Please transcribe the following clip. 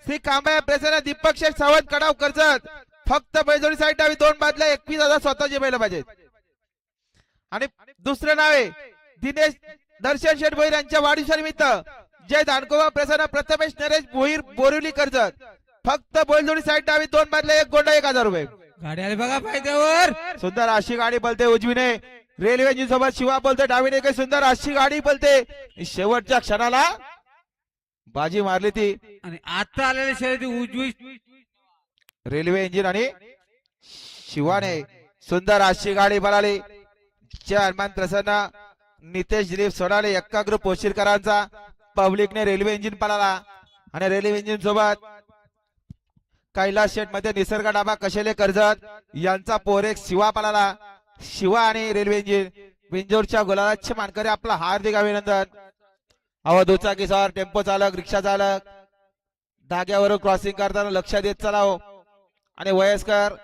श्री कांबळे प्रसन्न दीपक शेठ सावंत कडाव कर्जत फक्त बैलजोडी साईड डावी 2 बादल्या 21,000 स्वतःचे बैल पाहिजेत. आणि दुसरं नाव आहे दिनेश दर्शन शेठ भोईर यांच्या वाढदिवसानिमित्त जय दानकोबा प्रसन्न प्रथमेश नरेश भोईर बोरिवली कर्जत फक्त बैलजोडी साईड डावी 2 बादल्या 1 गोंडा 1,000 रुपये. गाडी आली बघा फायद्यावर. सुंदर अशी गाडी बोलते उजवीने रेल्वे इंजिन सोबत शिवा बोलते डावीने काही सुंदर अशी गाडी बोलते शेवटच्या क्षणाला बाजी मारली ती. आणि आता आलेले शर्यती उजवी रेल्वे इंजिन आणि शिवाने सुंदर अशी गाडी पळाली. जय हनुमान प्रसन्न नितेश दिलीप सोनाले एक्का ग्रुप पोशीरकरांचा पब्लिकने रेल्वे इंजिन पळाला. आणि रेल्वे इंजिन सोबत कैलास शेठ मध्ये निसर्ग डाबा कशेले कर्जत यांचा पोरेक शिवा पळाला. शिवा आणि रेल्वे इंजिन बिंजोरच्या गुलालाचे मानकरी आपला हार्दिक अभिनंदन. दुचाकी सवार टेम्पो चालक रिक्षा चालक धाग्यावर क्रॉसिंग करताना लक्ष देत चलाव आणि वयस्कर